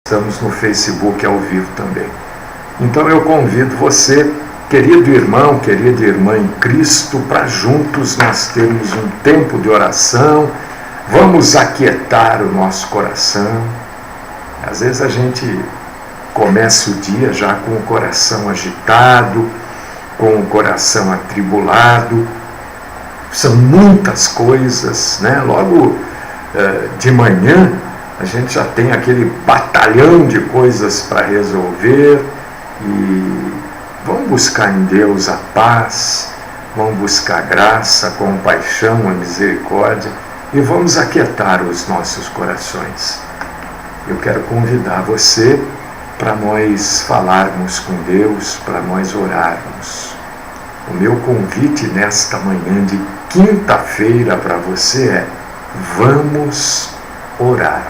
Estamos no Facebook ao vivo também. Então eu convido você, querido irmão, querida irmã em Cristo, para juntos nós termos um tempo de oração. Vamos aquietar o nosso coração. Às vezes a gente começa o dia já com o coração agitado, com o coração atribulado. São muitas coisas, né? Logo de manhã a gente já tem aquele batalhão de coisas para resolver e vamos buscar em Deus a paz, vamos buscar a graça, a compaixão, a misericórdia e vamos aquietar os nossos corações. Eu quero convidar você para nós falarmos com Deus, para nós orarmos. O meu convite nesta manhã de quinta-feira para você é: vamos orar.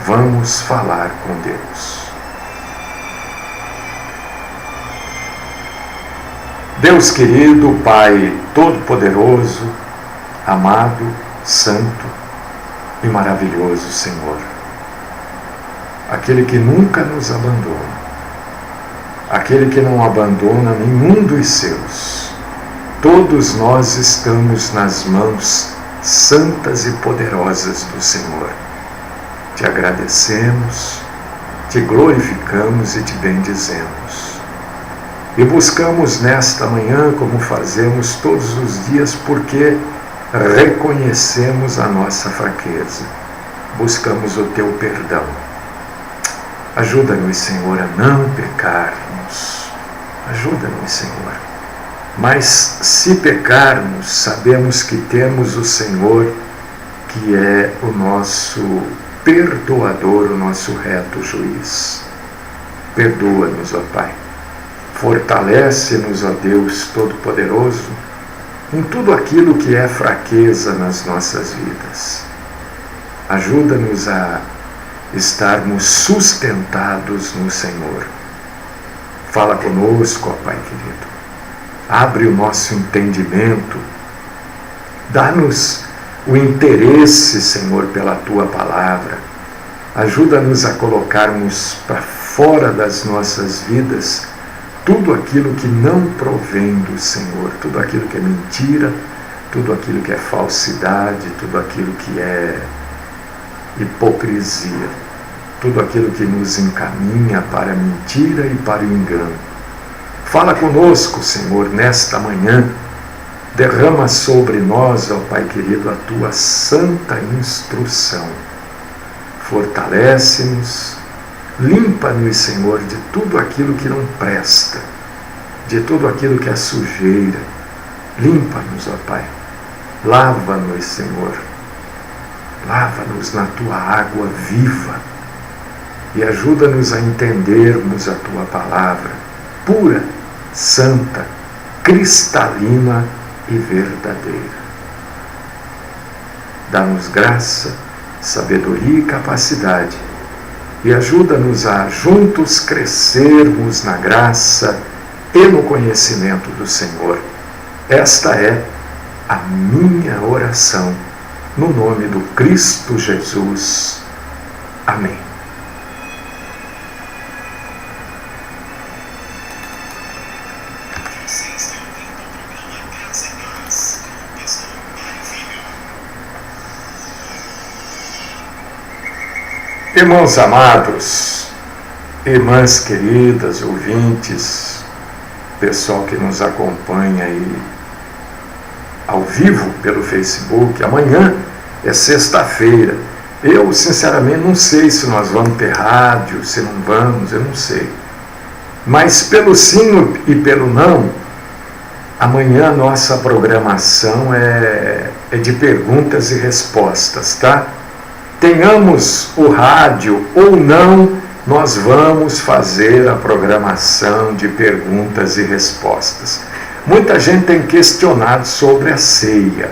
Vamos falar com Deus. Deus querido, Pai Todo-Poderoso, amado, santo e maravilhoso Senhor, aquele que nunca nos abandona, aquele que não abandona nenhum dos seus, todos nós estamos nas mãos santas e poderosas do Senhor. Te agradecemos, te glorificamos e te bendizemos. E buscamos nesta manhã, como fazemos todos os dias, porque reconhecemos a nossa fraqueza. Buscamos o teu perdão. Ajuda-nos, Senhor, a não pecarmos. Ajuda-nos, Senhor. Mas se pecarmos, sabemos que temos o Senhor, que é o nosso perdoador, o nosso reto juiz. Perdoa-nos, ó Pai. Fortalece-nos, ó Deus Todo-Poderoso, em tudo aquilo que é fraqueza nas nossas vidas. Ajuda-nos a estarmos sustentados no Senhor. Fala conosco, ó Pai querido. Abre o nosso entendimento. Dá-nos o interesse, Senhor, pela Tua Palavra. Ajuda-nos a colocarmos para fora das nossas vidas tudo aquilo que não provém do Senhor, tudo aquilo que é mentira, tudo aquilo que é falsidade, tudo aquilo que é hipocrisia, tudo aquilo que nos encaminha para a mentira e para o engano. Fala conosco, Senhor, nesta manhã. Derrama sobre nós, ó Pai querido, a Tua santa instrução. Fortalece-nos, limpa-nos, Senhor, de tudo aquilo que não presta, de tudo aquilo que é sujeira. Limpa-nos, ó Pai. Lava-nos, Senhor. Lava-nos na Tua água viva e ajuda-nos a entendermos a Tua palavra, pura, santa, cristalina e verdadeira. Dá-nos graça, sabedoria e capacidade e ajuda-nos a juntos crescermos na graça e no conhecimento do Senhor. Esta é a minha oração, no nome do Cristo Jesus. Amém. Irmãos amados, irmãs queridas, ouvintes, pessoal que nos acompanha aí ao vivo pelo Facebook, amanhã é sexta-feira. Eu, sinceramente, não sei se nós vamos ter rádio, se não vamos, eu não sei. Mas pelo sim e pelo não, amanhã a nossa programação é de perguntas e respostas, tá? Tenhamos o rádio ou não, nós vamos fazer a programação de perguntas e respostas. Muita gente tem questionado sobre a ceia,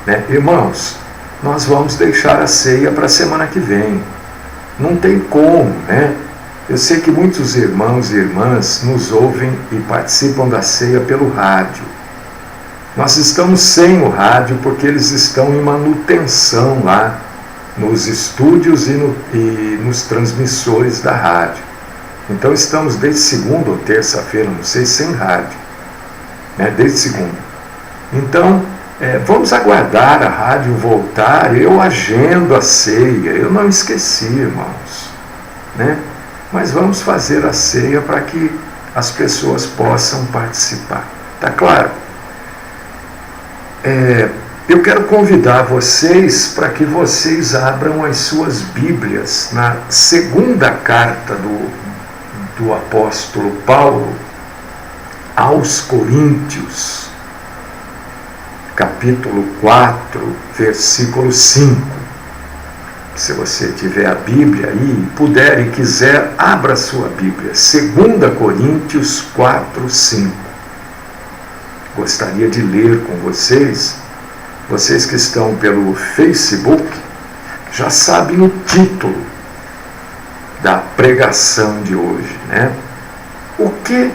né? Irmãos, nós vamos deixar a ceia para a semana que vem. Não tem como, né? Eu sei que muitos irmãos e irmãs nos ouvem e participam da ceia pelo rádio. Nós estamos sem o rádio porque eles estão em manutenção lá nos estúdios e nos transmissores da rádio. Então estamos desde segunda ou terça-feira, não sei, sem rádio, né? Desde segunda. Então, vamos aguardar a rádio voltar. Eu agendo a ceia, eu não esqueci, irmãos, né? Mas vamos fazer a ceia para que as pessoas possam participar. Tá claro? Eu quero convidar vocês para que vocês abram as suas Bíblias na segunda carta do apóstolo Paulo aos Coríntios, capítulo 4, versículo 5. Se você tiver a Bíblia aí, puder e quiser, abra a sua Bíblia. 2 Coríntios 4, 5. Gostaria de ler com vocês. Vocês que estão pelo Facebook já sabem o título da pregação de hoje, né? O que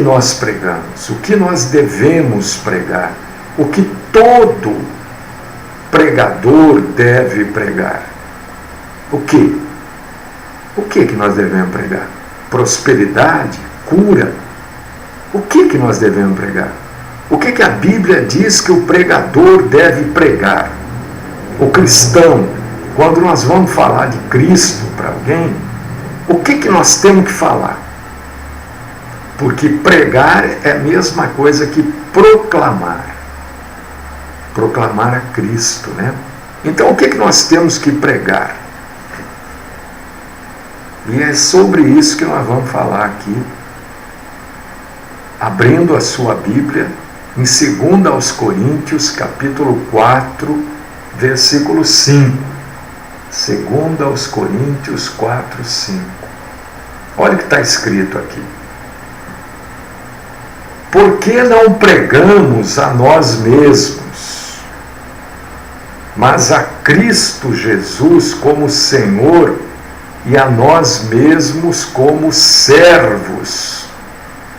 nós pregamos? O que nós devemos pregar? O que todo pregador deve pregar? O que? O que nós devemos pregar? Prosperidade? Cura? O que nós devemos pregar? O que a Bíblia diz que o pregador deve pregar? O cristão, quando nós vamos falar de Cristo para alguém, o que nós temos que falar? Porque pregar é a mesma coisa que proclamar. Proclamar a Cristo, né? Então, o que nós temos que pregar? E é sobre isso que nós vamos falar aqui, abrindo a sua Bíblia, em 2 aos Coríntios, capítulo 4, versículo 5. 2 aos Coríntios 4, 5. Olha o que está escrito aqui. Por que não pregamos a nós mesmos, mas a Cristo Jesus como Senhor e a nós mesmos como servos,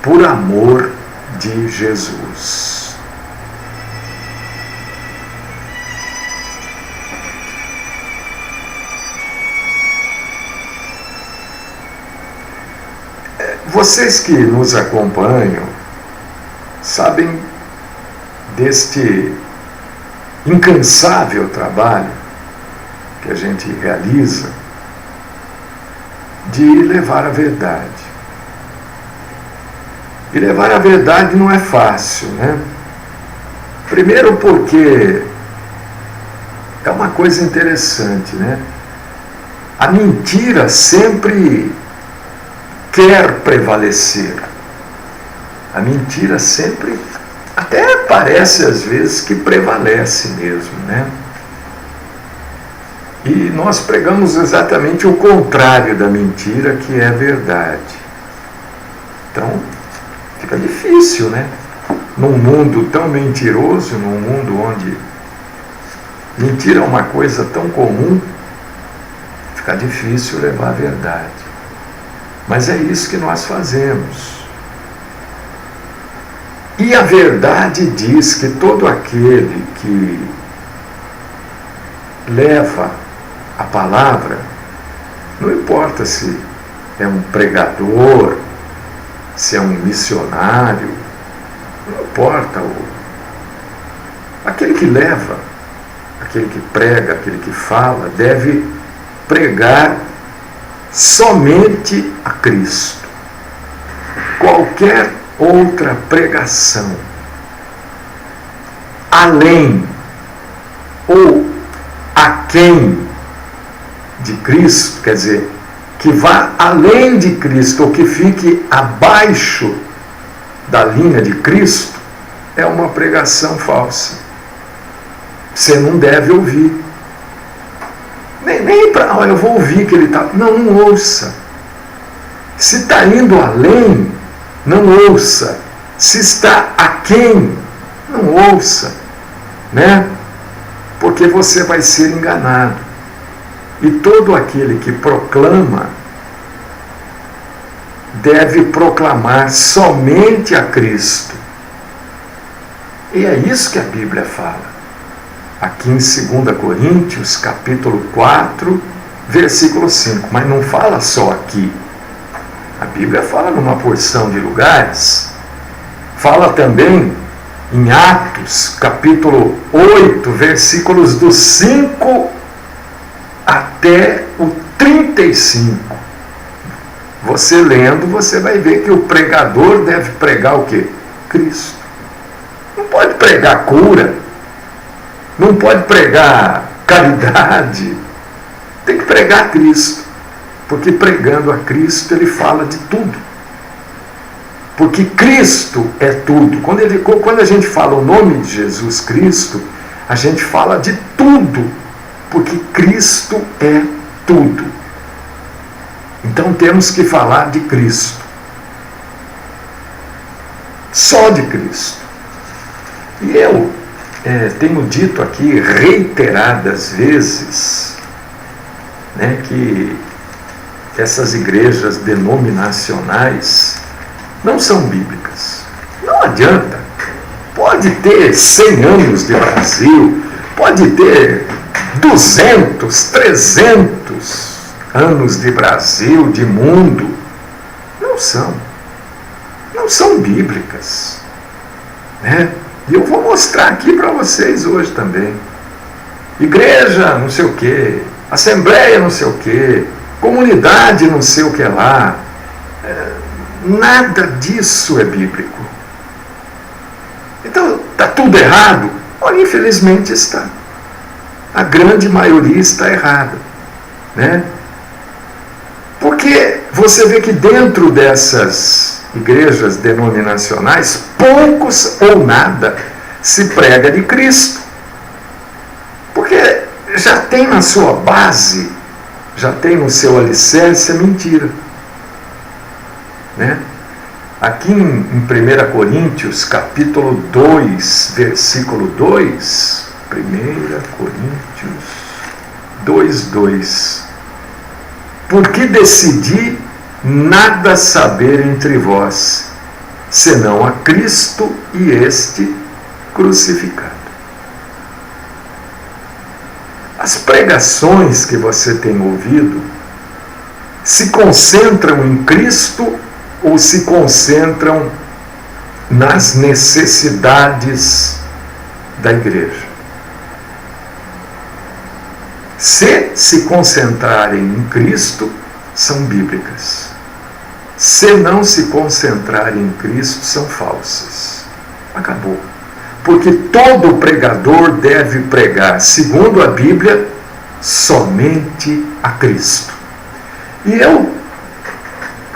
por amor de Jesus? Vocês que nos acompanham sabem deste incansável trabalho que a gente realiza de levar a verdade. E levar a verdade não é fácil, né? Primeiro porque é uma coisa interessante, né? A mentira sempre quer prevalecer. A mentira sempre, até parece às vezes que prevalece mesmo, né? E nós pregamos exatamente o contrário da mentira, que é a verdade. Então, fica difícil, né? Num mundo tão mentiroso, num mundo onde mentira é uma coisa tão comum, fica difícil levar a verdade. Mas é isso que nós fazemos. E a verdade diz que todo aquele que leva a palavra, não importa se é um pregador, se é um missionário, não importa, aquele que leva, aquele que prega, aquele que fala, deve pregar somente a Cristo. Qualquer outra pregação além ou aquém de Cristo, quer dizer, que vá além de Cristo ou que fique abaixo da linha de Cristo, é uma pregação falsa. Você não deve ouvir. Nem para, eu vou ouvir que ele está... Não ouça. Se está indo além, não ouça. Se está aquém, não ouça. Né? Porque você vai ser enganado. E todo aquele que proclama deve proclamar somente a Cristo. E é isso que a Bíblia fala. aqui em 2 Coríntios, capítulo 4, versículo 5. Mas não fala só aqui. A Bíblia fala numa porção de lugares. Fala também em Atos, capítulo 8, versículos do 5 até o 35. Você lendo, você vai ver que o pregador deve pregar o quê? Cristo. Não pode pregar cura, não pode pregar caridade, tem que pregar Cristo, porque pregando a Cristo ele fala de tudo, porque Cristo é tudo. Quando a gente fala o nome de Jesus Cristo, a gente fala de tudo, porque Cristo é tudo. Então temos que falar de Cristo, só de Cristo. E eu tenho dito aqui reiteradas vezes, né, que essas igrejas denominacionais não são bíblicas. Não adianta. Pode ter 100 anos de Brasil, pode ter 200, 300 anos de Brasil, de mundo. Não são bíblicas, né? E eu vou mostrar aqui para vocês hoje também. Igreja não sei o que, assembleia não sei o que, comunidade não sei o que lá. Nada disso é bíblico. Então está tudo errado? Olha, infelizmente está. A grande maioria está errada, né? Porque você vê que dentro dessas igrejas denominacionais, poucos ou nada se prega de Cristo. Porque já tem na sua base, já tem no seu alicerce a mentira, né? Aqui em 1 Coríntios, capítulo 2, versículo 2, 1 Coríntios 2, 2. Porque decidi nada saber entre vós, senão a Cristo e este crucificado. As pregações que você tem ouvido se concentram em Cristo ou se concentram nas necessidades da igreja? Se concentrarem em Cristo, são bíblicas. Se não se concentrarem em Cristo, são falsas. Acabou. Porque todo pregador deve pregar, segundo a Bíblia, somente a Cristo. E eu,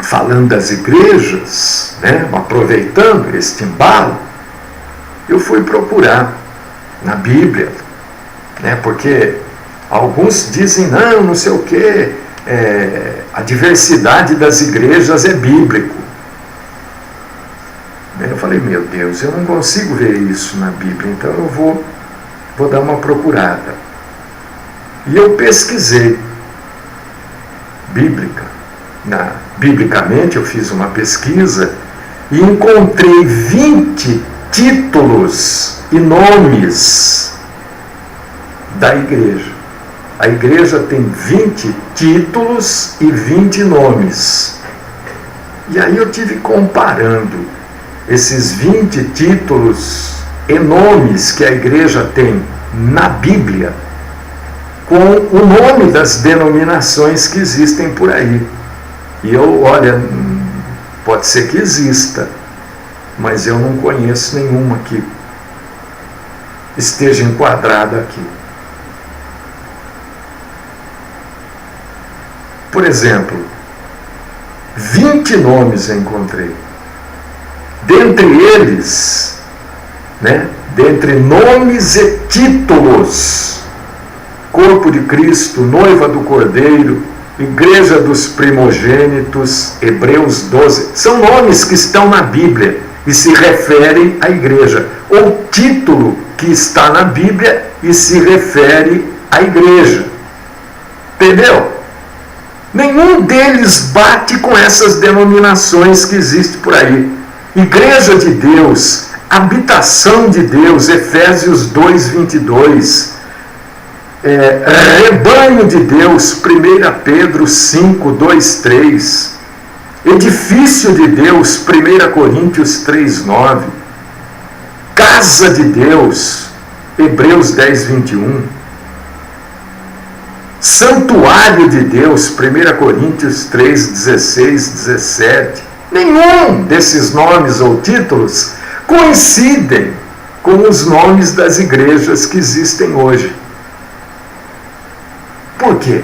falando das igrejas, né, aproveitando este embalo, eu fui procurar na Bíblia, né, porque alguns dizem, não sei o que, a diversidade das igrejas é bíblico. Eu falei, meu Deus, eu não consigo ver isso na Bíblia, então eu vou dar uma procurada. E eu pesquisei biblicamente, eu fiz uma pesquisa e encontrei 20 títulos e nomes da igreja. A igreja tem 20 títulos e 20 nomes. E aí eu tive comparando esses 20 títulos e nomes que a igreja tem na Bíblia com o nome das denominações que existem por aí. E eu, olha, pode ser que exista, mas eu não conheço nenhuma que esteja enquadrada aqui. Por exemplo, 20 nomes eu encontrei. Dentre eles, né, dentre nomes e títulos, Corpo de Cristo, Noiva do Cordeiro, Igreja dos Primogênitos, Hebreus 12, são nomes que estão na Bíblia e se referem à igreja, ou título que está na Bíblia e se refere à igreja. Entendeu? Nenhum deles bate com essas denominações que existem por aí. Igreja de Deus, habitação de Deus, Efésios 2, 22, rebanho de Deus, 1 Pedro 5, 2, 3. Edifício de Deus, 1 Coríntios 3, 9. Casa de Deus, Hebreus 10, 21. Santuário de Deus, 1 Coríntios 3, 16, 17. Nenhum desses nomes ou títulos coincidem com os nomes das igrejas que existem hoje. Por quê?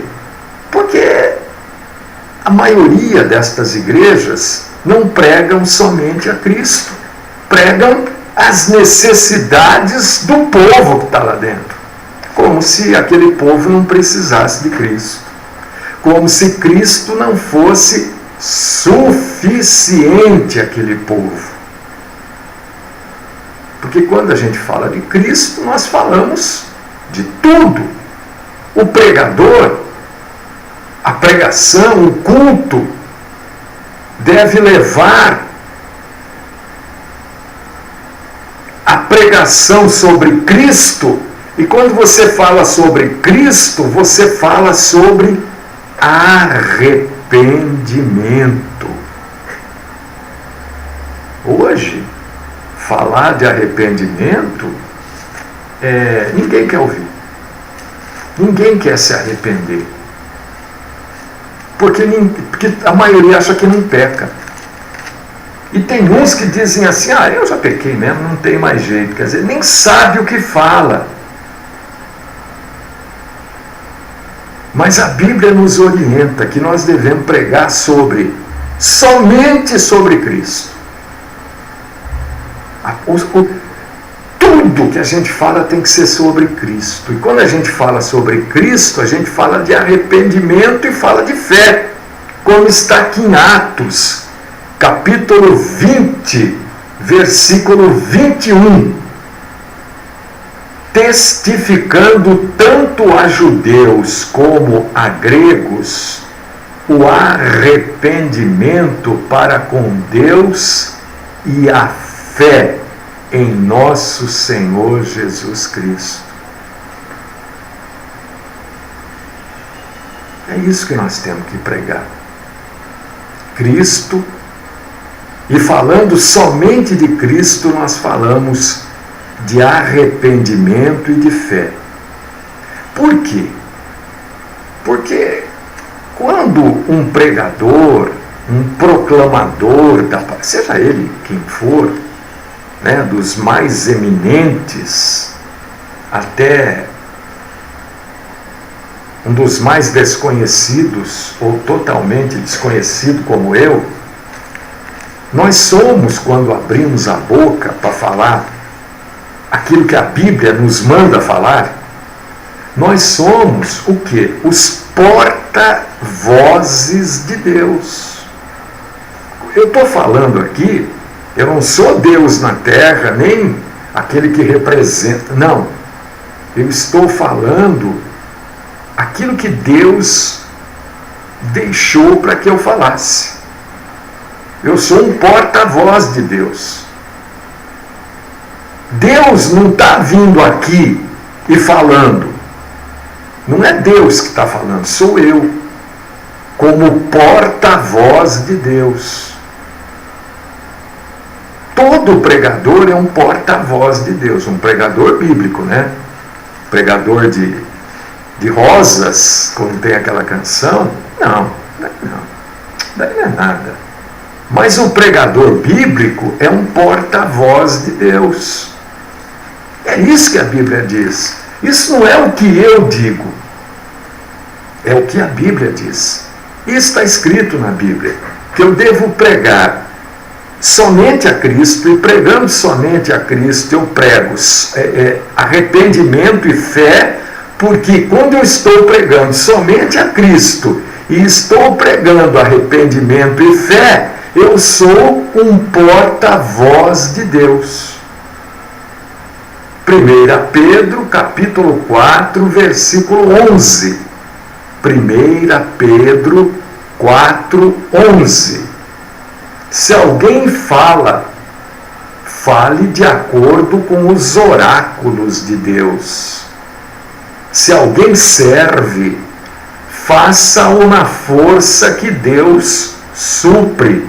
Porque a maioria destas igrejas não pregam somente a Cristo, pregam as necessidades do povo que está lá dentro, como se aquele povo não precisasse de Cristo, como se Cristo não fosse suficiente àquele povo. Porque quando a gente fala de Cristo, nós falamos de tudo. O pregador, a pregação, o culto, deve levar a pregação sobre Cristo. E quando você fala sobre Cristo, você fala sobre arrependimento. Hoje, falar de arrependimento, ninguém quer ouvir. Ninguém quer se arrepender. Porque a maioria acha que não peca. E tem uns que dizem assim, eu já pequei mesmo, não tem mais jeito. Quer dizer, nem sabe o que fala. Mas a Bíblia nos orienta que nós devemos pregar somente sobre Cristo. Tudo que a gente fala tem que ser sobre Cristo. E quando a gente fala sobre Cristo, a gente fala de arrependimento e fala de fé. Como está aqui em Atos, capítulo 20, versículo 21. Testificando tanto a judeus como a gregos o arrependimento para com Deus e a fé em nosso Senhor Jesus Cristo. É isso que nós temos que pregar. Cristo, e falando somente de Cristo, nós falamos de arrependimento e de fé. Por quê? Porque quando um pregador, um proclamador, seja ele quem for, dos mais eminentes até um dos mais desconhecidos ou totalmente desconhecido como eu, nós somos, quando abrimos a boca para falar aquilo que a Bíblia nos manda falar, nós somos o quê? Os porta-vozes de Deus. Eu estou falando aqui, eu não sou Deus na terra, nem aquele que representa, não. Eu estou falando aquilo que Deus deixou para que eu falasse. Eu sou um porta-voz de Deus. Deus não está vindo aqui e falando. Não é Deus que está falando, sou eu, como porta-voz de Deus. Todo pregador é um porta-voz de Deus, um pregador bíblico, Pregador de rosas, como tem aquela canção, não, daí não é nada. Mas o pregador bíblico é um porta-voz de Deus. É isso que a Bíblia diz. Isso não é o que eu digo, é o que a Bíblia diz. Isso está escrito na Bíblia, que eu devo pregar somente a Cristo, e pregando somente a Cristo, eu prego arrependimento e fé, porque quando eu estou pregando somente a Cristo e estou pregando arrependimento e fé, eu sou um porta-voz de Deus. 1 Pedro, capítulo 4, versículo 11. 1 Pedro 4, 11. Se alguém fale de acordo com os oráculos de Deus. Se alguém serve, faça-o na força que Deus supre,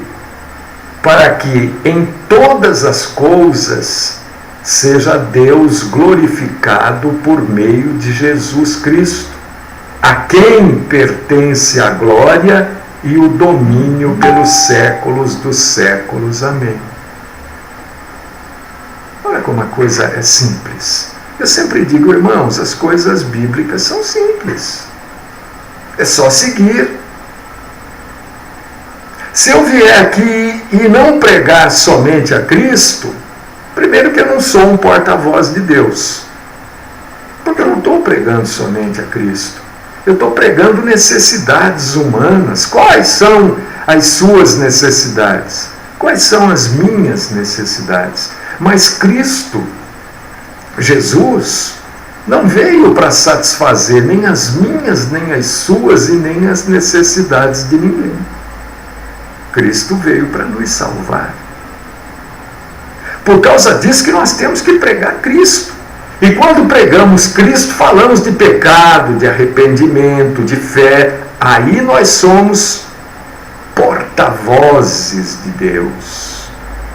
para que em todas as coisas seja Deus glorificado por meio de Jesus Cristo, a quem pertence a glória e o domínio pelos séculos dos séculos. Amém. Olha como a coisa é simples. Eu sempre digo, irmãos, as coisas bíblicas são simples. É só seguir. Se eu vier aqui e não pregar somente a Cristo, primeiro que eu não sou um porta-voz de Deus. Porque eu não estou pregando somente a Cristo. Eu estou pregando necessidades humanas. Quais são as suas necessidades? Quais são as minhas necessidades? Mas Cristo, Jesus, não veio para satisfazer nem as minhas, nem as suas e nem as necessidades de ninguém. Cristo veio para nos salvar. Por causa disso que nós temos que pregar Cristo. E quando pregamos Cristo, falamos de pecado, de arrependimento, de fé. Aí nós somos porta-vozes de Deus.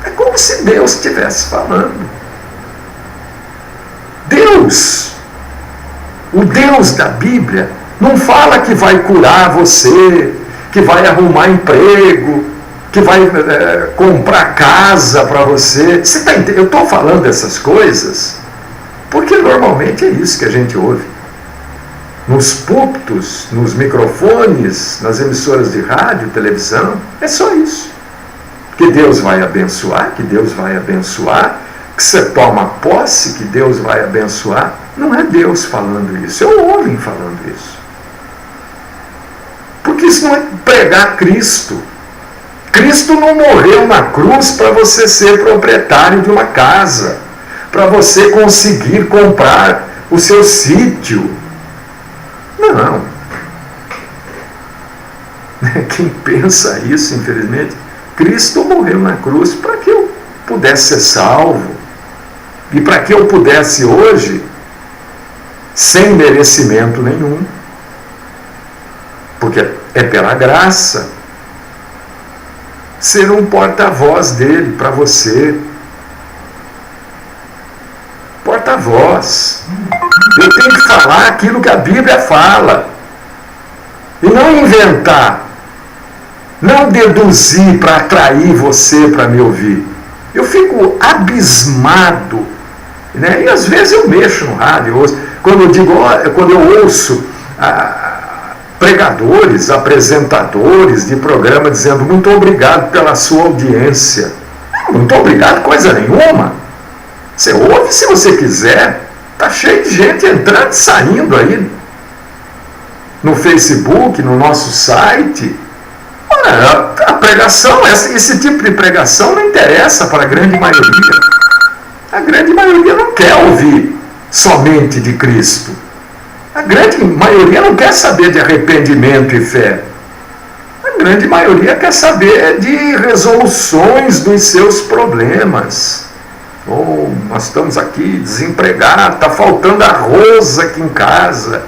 É como se Deus estivesse falando. Deus, o Deus da Bíblia, não fala que vai curar você, que vai arrumar emprego, que vai comprar casa para você. Você tá entendendo? Eu estou falando dessas coisas porque normalmente é isso que a gente ouve. Nos púlpitos, nos microfones, nas emissoras de rádio, televisão, é só isso. Que Deus vai abençoar, que Deus vai abençoar, que você toma posse, que Deus vai abençoar. Não é Deus falando isso, é o homem falando isso. Porque isso não é pregar Cristo. Cristo não morreu na cruz para você ser proprietário de uma casa, para você conseguir comprar o seu sítio. Não. Quem pensa isso, infelizmente, Cristo morreu na cruz para que eu pudesse ser salvo e para que eu pudesse hoje, sem merecimento nenhum, porque é pela graça, ser um porta-voz dele para você. Porta-voz. Eu tenho que falar aquilo que a Bíblia fala. E não inventar. Não deduzir para atrair você para me ouvir. Eu fico abismado. Né? E às vezes eu mexo no rádio. Quando eu ouço pregadores, apresentadores de programa dizendo muito obrigado pela sua audiência. Muito obrigado coisa nenhuma. Você ouve se você quiser. Está cheio de gente entrando e saindo aí no Facebook, no nosso site. Ora, a pregação, esse tipo de pregação não interessa para a grande maioria. A grande maioria não quer ouvir somente de Cristo. A grande maioria não quer saber de arrependimento e fé. A grande maioria quer saber de resoluções dos seus problemas. Oh, nós estamos aqui desempregados, está faltando arroz aqui em casa.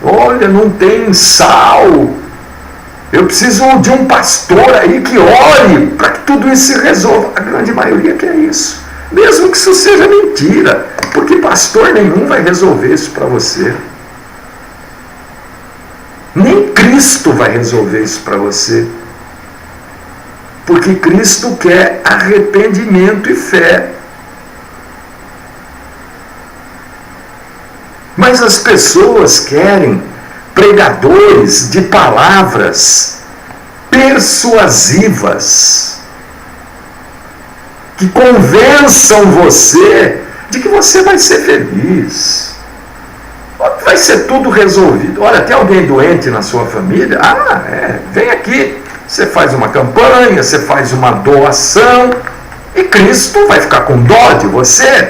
Olha, não tem sal. Eu preciso de um pastor aí que ore para que tudo isso se resolva. A grande maioria quer isso. Mesmo que isso seja mentira, porque pastor nenhum vai resolver isso para você. Nem Cristo vai resolver isso para você. Porque Cristo quer arrependimento e fé. Mas as pessoas querem pregadores de palavras persuasivas que convençam você de que você vai ser feliz. Vai ser tudo resolvido. Olha, tem alguém doente na sua família? Vem aqui. Você faz uma campanha, você faz uma doação e Cristo vai ficar com dó de você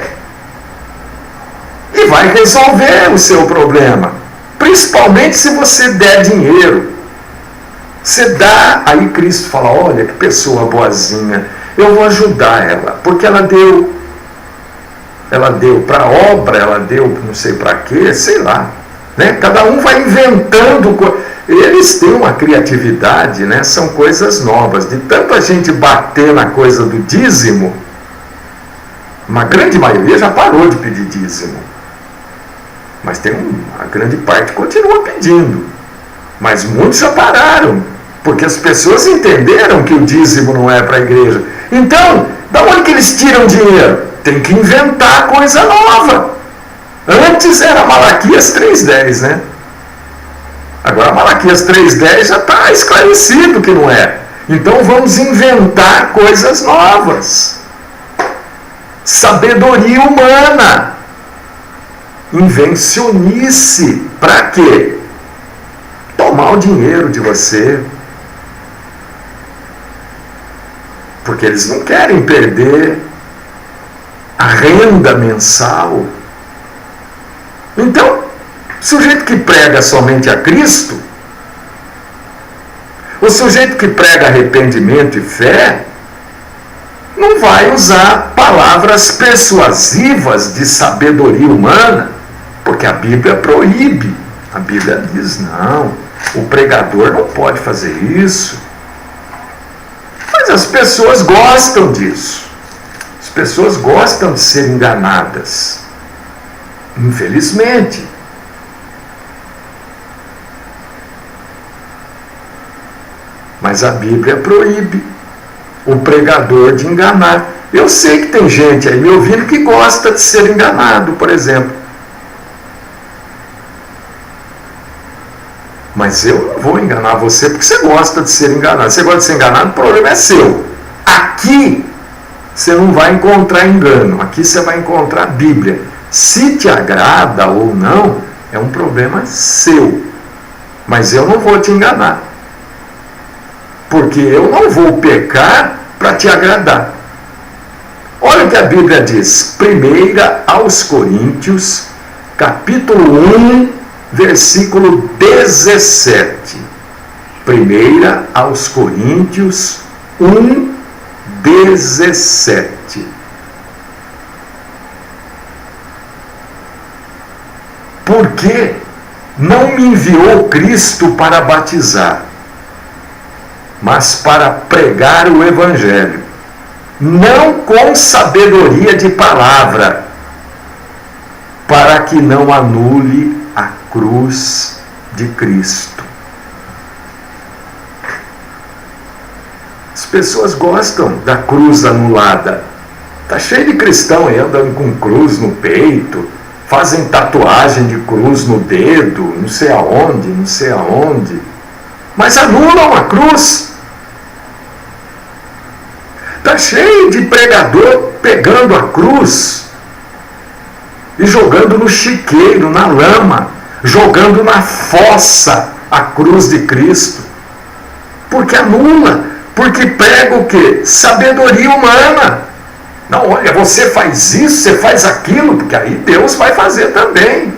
e vai resolver o seu problema. Principalmente se você der dinheiro. Você dá, aí Cristo fala, olha que pessoa boazinha, eu vou ajudar ela, porque ela deu para obra, ela deu não sei para quê, sei lá. né? Cada um vai inventando eles têm uma criatividade, né? São coisas novas. De tanto a gente bater na coisa do dízimo, uma grande maioria já parou de pedir dízimo, mas a grande parte continua pedindo, mas muitos já pararam, porque as pessoas entenderam que o dízimo não é para a igreja. Então, da onde que eles tiram dinheiro? Tem que inventar coisa nova. Antes era Malaquias 3,10, né? Agora Malaquias 3,10 já está esclarecido que não é. Então vamos inventar coisas novas. Sabedoria humana. Invencionice. Para quê? Tomar o dinheiro de você. Porque eles não querem perder a renda mensal. Então, o sujeito que prega somente a Cristo, o sujeito que prega arrependimento e fé, não vai usar palavras persuasivas de sabedoria humana, porque a Bíblia proíbe. A Bíblia diz, não, o pregador não pode fazer isso. Mas as pessoas gostam disso. As pessoas gostam de ser enganadas. Infelizmente. Mas a Bíblia proíbe o pregador de enganar. Eu sei que tem gente aí me ouvindo que gosta de ser enganado, por exemplo. Mas eu não vou enganar você porque você gosta de ser enganado. Você gosta de ser enganado, o problema é seu. Aqui você não vai encontrar engano. Aqui você vai encontrar a Bíblia. Se te agrada ou não, é um problema seu. Mas eu não vou te enganar. Porque eu não vou pecar para te agradar. Olha o que a Bíblia diz. 1 aos Coríntios, capítulo 1, versículo 17. 1 aos Coríntios 1, 17. Porque não me enviou Cristo para batizar, mas para pregar o Evangelho, não com sabedoria de palavra, para que não anule a cruz de Cristo. As pessoas gostam da cruz anulada. Está cheio de cristão aí andando com cruz no peito, fazem tatuagem de cruz no dedo, não sei aonde, mas anulam a cruz. Está cheio de pregador pegando a cruz e jogando no chiqueiro, na lama, jogando na fossa a cruz de Cristo. Porque anula, porque prega o quê? Sabedoria humana. Não, olha, você faz isso, você faz aquilo, porque aí Deus vai fazer também.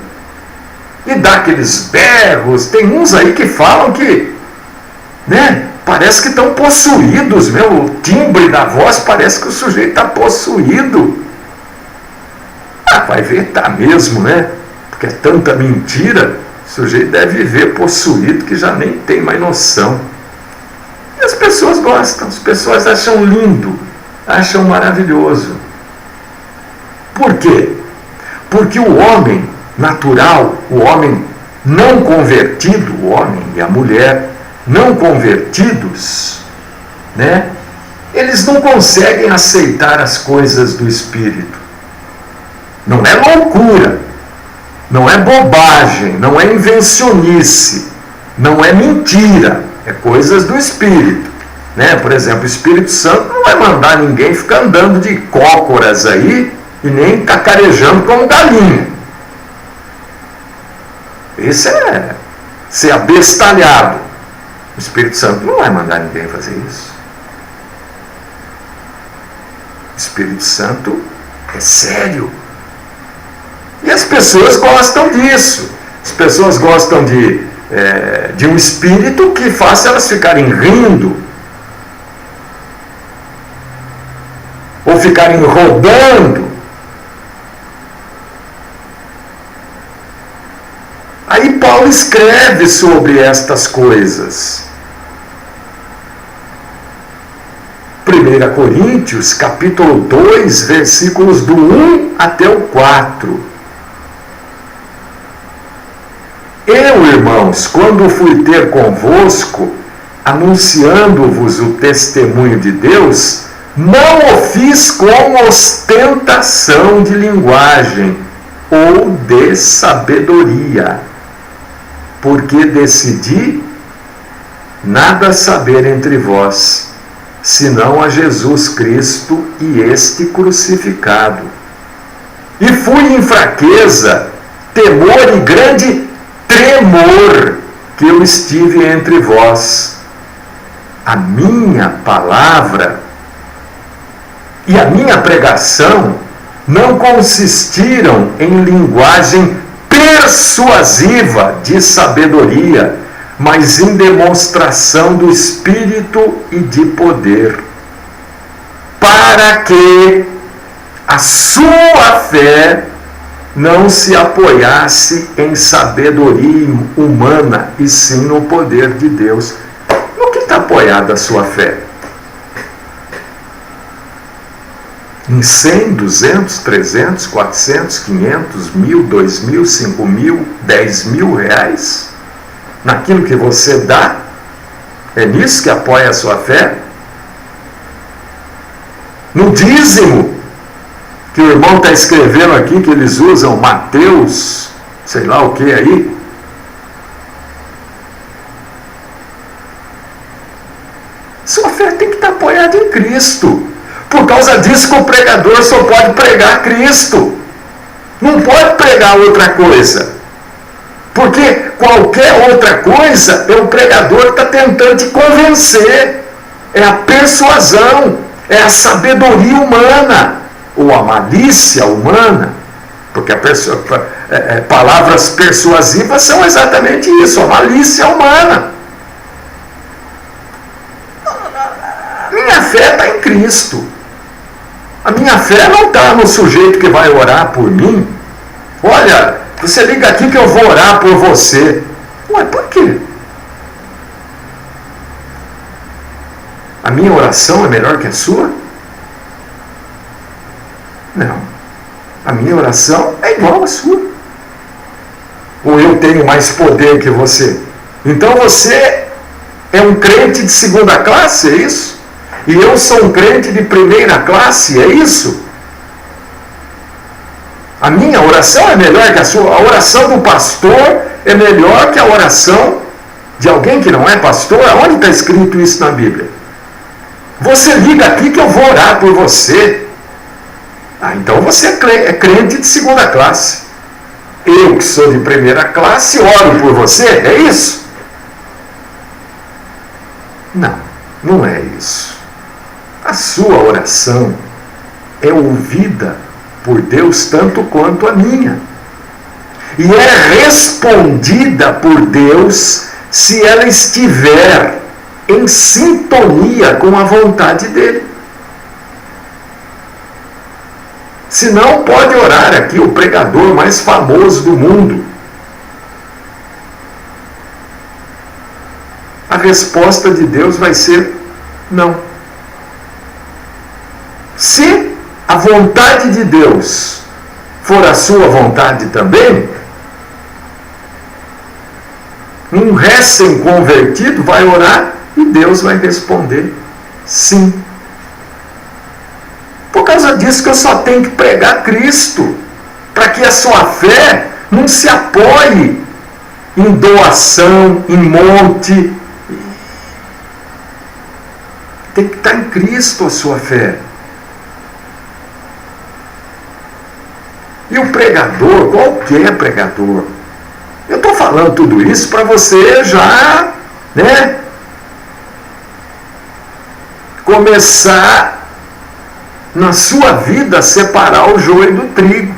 E dá aqueles berros. Tem uns aí que falam que, né, parece que estão possuídos, o timbre da voz parece que o sujeito está possuído. Vai ver, tá mesmo, né? Porque é tanta mentira, o sujeito deve viver possuído que já nem tem mais noção. E as pessoas gostam, as pessoas acham lindo, acham maravilhoso. Por quê? Porque o homem natural, o homem não convertido, o homem e a mulher não convertidos, né? Eles não conseguem aceitar as coisas do Espírito. Não é loucura, não é bobagem, não é invencionice, não é mentira, é coisas do Espírito, né? Por exemplo, o Espírito Santo não vai mandar ninguém ficar andando de cócoras aí e nem cacarejando como galinha. Esse é ser abestalhado. O Espírito Santo não vai mandar ninguém fazer isso. O Espírito Santo é sério. E as pessoas gostam disso. As pessoas gostam de um espírito que faça elas ficarem rindo, ou ficarem rodando. Aí Paulo escreve sobre estas coisas. 1 Coríntios, capítulo 2, versículos do 1 até o 4. Eu, irmãos, quando fui ter convosco, anunciando-vos o testemunho de Deus, não o fiz com ostentação de linguagem ou de sabedoria, porque decidi nada saber entre vós, senão a Jesus Cristo e este crucificado. E fui em fraqueza, temor e grande tremor que eu estive entre vós. A minha palavra e a minha pregação não consistiram em linguagem persuasiva de sabedoria, mas em demonstração do Espírito e de poder, para que a sua fé não se apoiasse em sabedoria humana, e sim no poder de Deus. No que está apoiada a sua fé? Em 100, 200, 300, 400, 500, 1.000, 2.000, 5.000, 10.000 reais? Naquilo que você dá? É nisso que apoia a sua fé? No dízimo, que o irmão está escrevendo aqui, que eles usam Mateus, sei lá o que aí. Sua fé tem que estar apoiada em Cristo. Por causa disso que o pregador só pode pregar Cristo. Não pode pregar outra coisa. Porque qualquer outra coisa é o pregador que está tentando te convencer. É a persuasão, é a sabedoria humana, ou a malícia humana. Porque palavras persuasivas são exatamente isso, a malícia humana. Minha fé está em Cristo. A minha fé não está no sujeito que vai orar por mim. Olha, você liga aqui que eu vou orar por você. Ué, por quê? A minha oração é melhor que a sua? Não. A minha oração é igual à sua. Ou eu tenho mais poder que você? Então você é um crente de segunda classe, é isso? E eu sou um crente de primeira classe, é isso? A minha oração é melhor que a sua. A oração do pastor é melhor que a oração de alguém que não é pastor? Onde está escrito isso na Bíblia? Você liga aqui que eu vou orar por você. Então você é crente de segunda classe. Eu, que sou de primeira classe, oro por você? É isso? Não, não é isso. A sua oração é ouvida por Deus tanto quanto a minha. E é respondida por Deus se ela estiver em sintonia com a vontade dele. Senão pode orar aqui o pregador mais famoso do mundo. A resposta de Deus vai ser não. Se a vontade de Deus for a sua vontade também, um recém-convertido vai orar e Deus vai responder sim. Por causa disso que eu só tenho que pregar Cristo, para que a sua fé não se apoie em doação, em monte. Tem que estar em Cristo a sua fé. E o pregador, qualquer pregador, eu estou falando tudo isso para você já, começar na sua vida a separar o joio do trigo.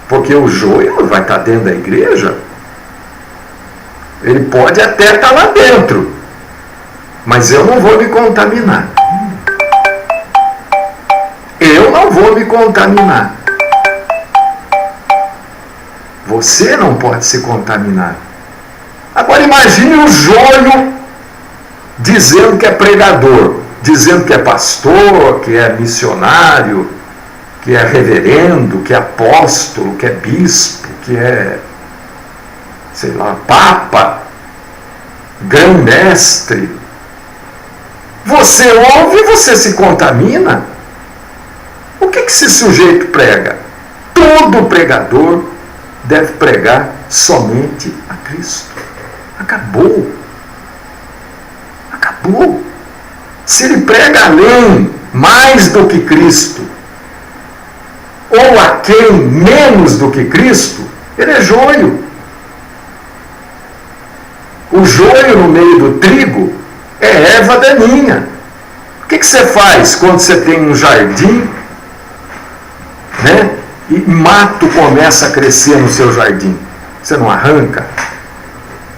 Porque o joio vai estar dentro da igreja, ele pode até estar lá dentro, mas eu não vou me contaminar. Eu não vou me contaminar. Você não pode se contaminar. Agora imagine o joio dizendo que é pregador, dizendo que é pastor, que é missionário, que é reverendo, que é apóstolo, que é bispo, que é, sei lá, papa, grão-mestre. Você ouve e você se contamina. O que esse sujeito prega? Todo pregador deve pregar somente a Cristo. Acabou. Acabou. Se ele prega além, mais do que Cristo, ou a quem menos do que Cristo, ele é joio. O joio no meio do trigo é erva daninha. O que você faz quando você tem um jardim, né, e mato começa a crescer no seu jardim? Você não arranca?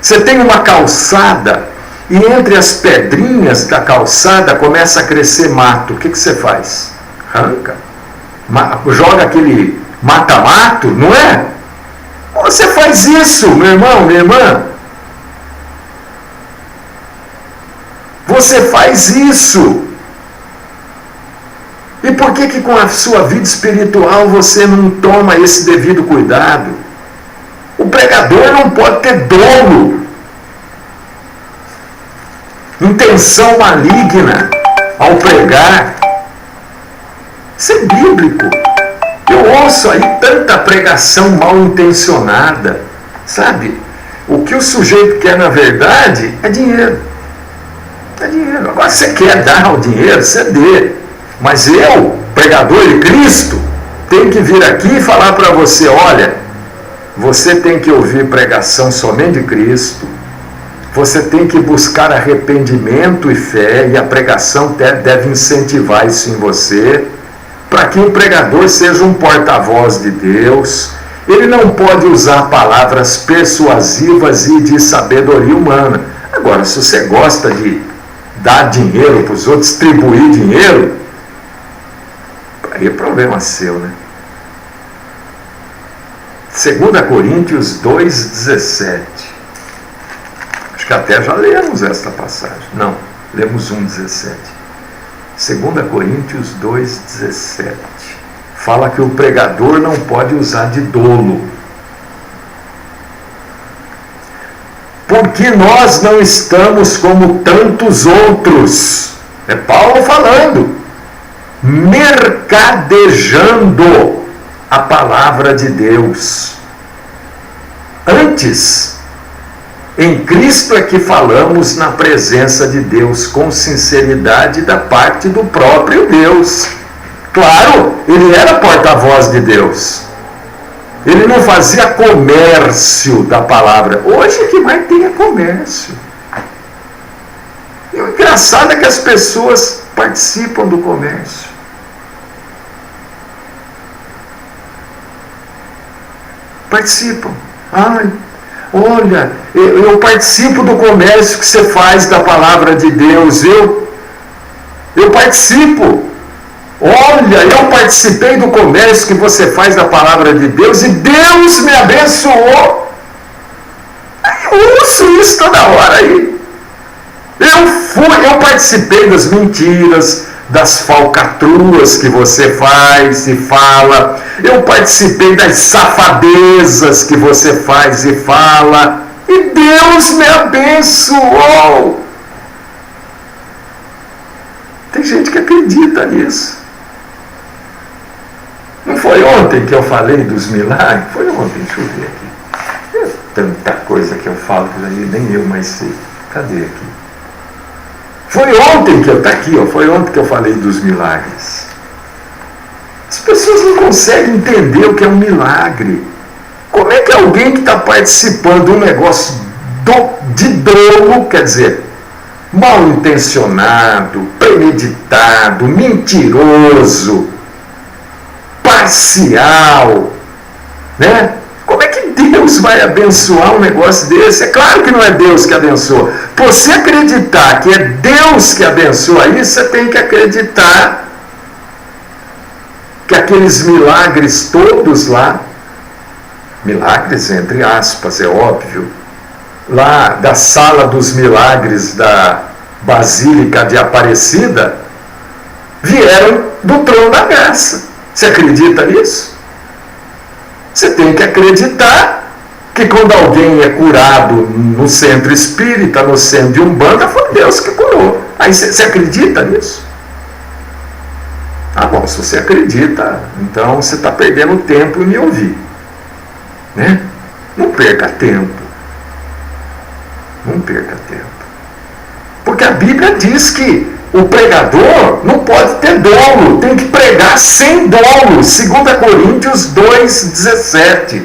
Você tem uma calçada e entre as pedrinhas da calçada começa a crescer mato. O que você faz? Arranca. Joga aquele mata-mato, não é? Você faz isso, meu irmão, minha irmã. Você faz isso. E por que com a sua vida espiritual você não toma esse devido cuidado? O pregador não pode ter dolo, intenção maligna ao pregar. Isso é bíblico. Eu ouço aí tanta pregação mal intencionada, sabe? O que o sujeito quer na verdade é dinheiro. É dinheiro. Agora você quer dar o dinheiro, você dê. Mas eu, pregador de Cristo, tenho que vir aqui e falar para você, olha, você tem que ouvir pregação somente de Cristo, você tem que buscar arrependimento e fé, e a pregação deve incentivar isso em você, para que o pregador seja um porta-voz de Deus. Ele não pode usar palavras persuasivas e de sabedoria humana. Agora, se você gosta de dar dinheiro para os outros, distribuir dinheiro, aí é problema seu, né? 2 Coríntios 2,17. Acho que até já lemos esta passagem. Não, lemos 1,17. 2 Coríntios 2,17. Fala que o pregador não pode usar de dolo. Porque nós não estamos como tantos outros. É Paulo falando. Mercadejando a palavra de Deus. Antes, em Cristo é que falamos na presença de Deus com sinceridade da parte do próprio Deus. Claro, ele era porta-voz de Deus. Ele não fazia comércio da palavra. Hoje que mais tem é comércio. E o engraçado é que as pessoas participam do comércio. Participam. Ai, olha, eu participo do comércio que você faz da palavra de Deus. Eu participo. Olha, eu participei do comércio que você faz da palavra de Deus e Deus me abençoou. Eu ouço isso toda hora aí. Eu participei das mentiras, das falcatruas que você faz e fala. Eu participei das safadezas que você faz e fala. E Deus me abençoou. Tem gente que acredita nisso. Não foi ontem que eu falei dos milagres? Foi ontem, deixa eu ver aqui. É tanta coisa que eu falo por aí, nem eu mais sei. Cadê aqui? Foi ontem que eu, tá aqui, ó, foi ontem que eu falei dos milagres. As pessoas não conseguem entender o que é um milagre. Como é que alguém que está participando de um negócio de dolo, quer dizer, mal intencionado, premeditado, mentiroso, parcial, né? Como é que Deus vai abençoar um negócio desse? É claro que não é Deus que abençoa. Para você acreditar que é Deus que abençoa isso, você tem que acreditar que aqueles milagres todos lá milagres entre aspas, é óbvio, lá da Sala dos Milagres da Basílica de Aparecida, vieram do trono da graça. Você acredita nisso? Você tem que acreditar que quando alguém é curado no centro espírita, no centro de Umbanda, foi Deus que curou. Aí você acredita nisso? Ah, bom, se você acredita, então você está perdendo tempo em me ouvir. Né? Não perca tempo. Não perca tempo. Porque a Bíblia diz que o pregador não pode ter dolo, tem que pregar sem dolo. 2 Coríntios 2,17.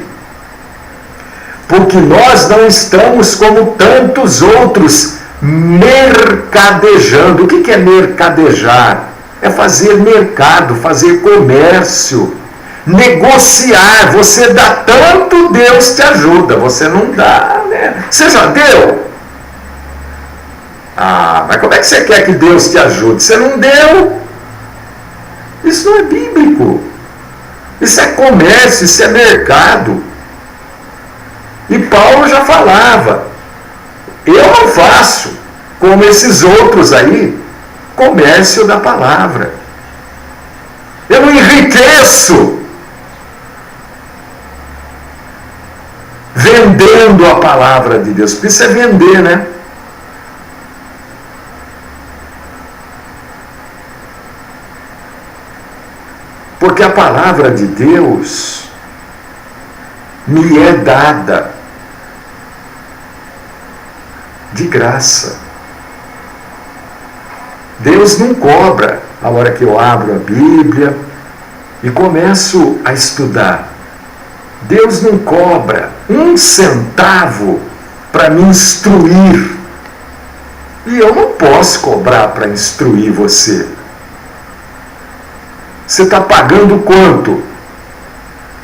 Porque nós não estamos como tantos outros mercadejando. O que é mercadejar? É fazer mercado, fazer comércio, negociar. Você dá tanto, Deus te ajuda. Você não dá, né? Você já deu? Ah, mas como é que você quer que Deus te ajude? Você não deu? Isso não é bíblico. Isso é comércio, isso é mercado. E Paulo já falava, eu não faço, como esses outros aí, comércio da palavra. Eu não enriqueço vendendo a palavra de Deus. Porque isso é vender, né? Porque a palavra de Deus me é dada de graça. Deus não cobra a hora que eu abro a Bíblia e começo a estudar. Deus não cobra 1 centavo para me instruir. E eu não posso cobrar para instruir você. Você está pagando quanto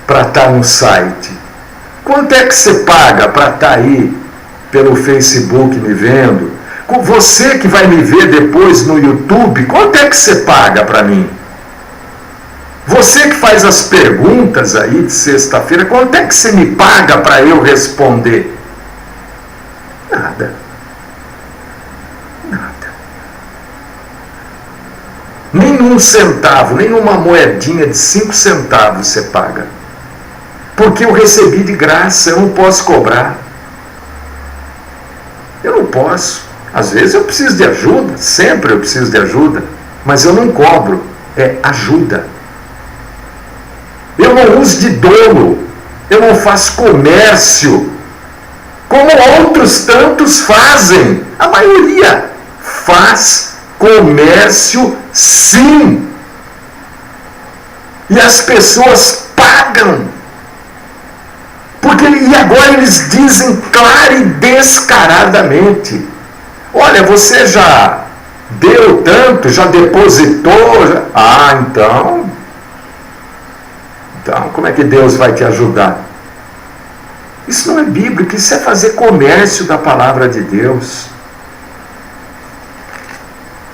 para estar no site? Quanto é que você paga para estar aí pelo Facebook me vendo? Você que vai me ver depois no YouTube, quanto é que você paga para mim? Você que faz as perguntas aí de sexta-feira, quanto é que você me paga para eu responder? Nada. Nem 1 centavo, nem uma moedinha de 5 centavos você paga. Porque eu recebi de graça, eu não posso cobrar. Eu não posso. Às vezes eu preciso de ajuda, sempre eu preciso de ajuda, mas eu não cobro, é ajuda. Eu não uso de dolo, eu não faço comércio, como outros tantos fazem. A maioria faz comércio, sim. E as pessoas pagam. E agora eles dizem clara e descaradamente: olha, você já deu tanto, já depositou? Então como é que Deus vai te ajudar? Isso não é bíblico, isso é fazer comércio da palavra de Deus.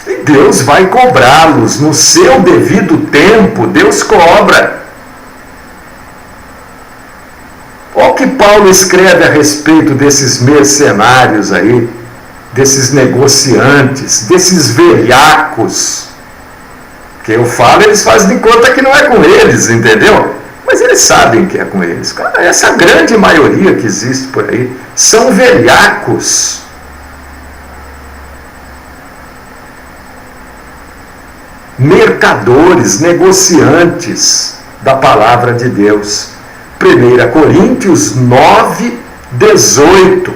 E Deus vai cobrá-los no seu devido tempo. Deus cobra. Olha o que Paulo escreve a respeito desses mercenários aí, desses negociantes, desses velhacos. Que eu falo, eles fazem de conta que não é com eles, entendeu? Mas eles sabem que é com eles. Essa grande maioria que existe por aí são velhacos. Mercadores, negociantes da palavra de Deus. 1 Coríntios 9, 18.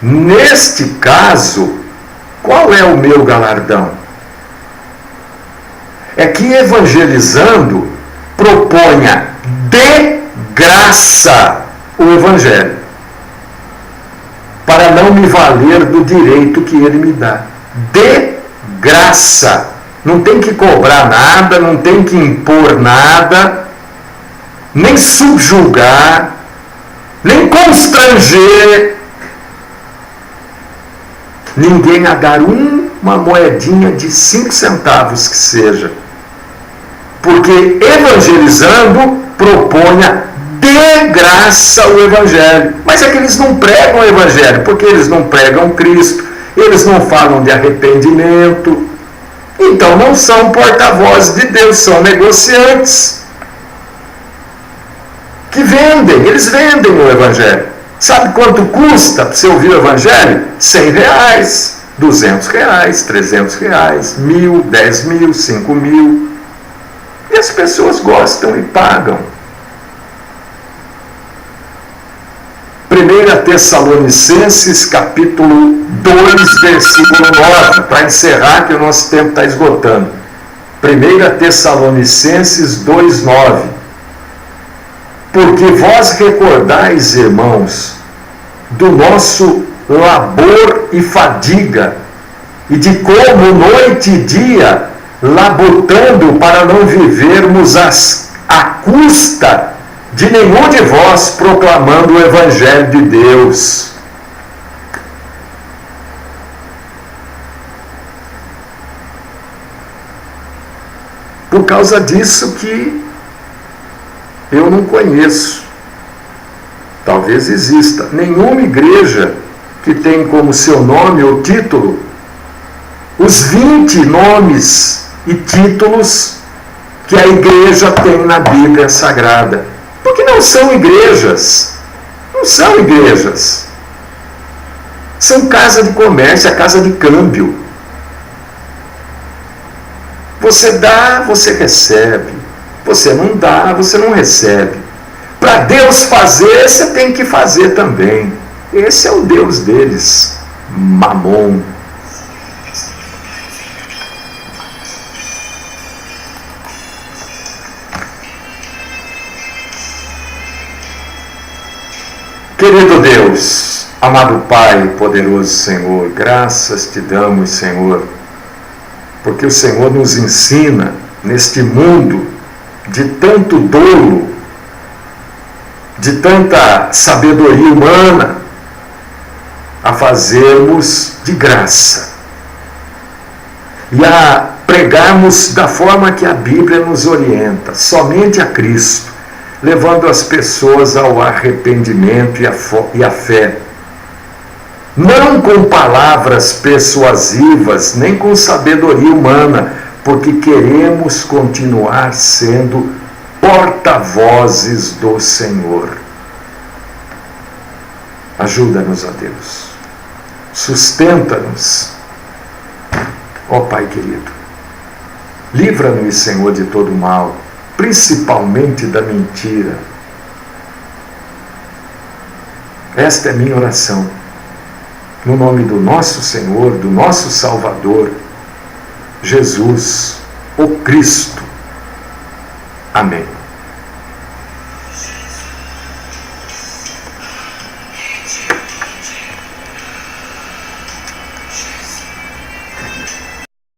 Neste caso, qual é o meu galardão? É que evangelizando proponha de graça o evangelho, para não me valer do direito que ele me dá. De graça. Não tem que cobrar nada, não tem que impor nada, nem subjugar, nem constranger ninguém a dar uma moedinha de 5 centavos que seja. Porque evangelizando proponha de graça o Evangelho. Mas é que eles não pregam o Evangelho, porque eles não pregam Cristo, eles não falam de arrependimento, então não são porta-vozes de Deus, são negociantes que vendem, eles vendem o Evangelho. Sabe quanto custa para você ouvir o Evangelho? R$100, R$200, R$300, 1.000, 10.000, 5.000. E as pessoas gostam e pagam. 1 Tessalonicenses, capítulo 2, versículo 9, para encerrar que o nosso tempo está esgotando. 1 Tessalonicenses 2, 9. Porque vós recordais, irmãos, do nosso labor e fadiga, e de como noite e dia, labutando para não vivermos à custa de nenhum de vós, proclamando o Evangelho de Deus. Por causa disso que eu não conheço, talvez exista, nenhuma igreja que tem como seu nome ou título os 20 nomes e títulos que a igreja tem na Bíblia Sagrada. Porque não são igrejas. Não são igrejas. São casa de comércio, é casa de câmbio. Você dá, você recebe. Você não dá, você não recebe. Para Deus fazer, você tem que fazer também. Esse é o Deus deles, Mamon. Querido Deus, amado Pai, poderoso Senhor, graças te damos, Senhor, porque o Senhor nos ensina neste mundo de tanto dolo, de tanta sabedoria humana, a fazermos de graça e a pregarmos da forma que a Bíblia nos orienta, somente a Cristo, levando as pessoas ao arrependimento e à fé. Não com palavras persuasivas, nem com sabedoria humana, porque queremos continuar sendo porta-vozes do Senhor. Ajuda-nos, ó Deus. Sustenta-nos, ó Pai querido. Livra-nos, Senhor, de todo mal, principalmente da mentira. Esta é minha oração. No nome do nosso Senhor, do nosso Salvador, Jesus, o Cristo. Amém.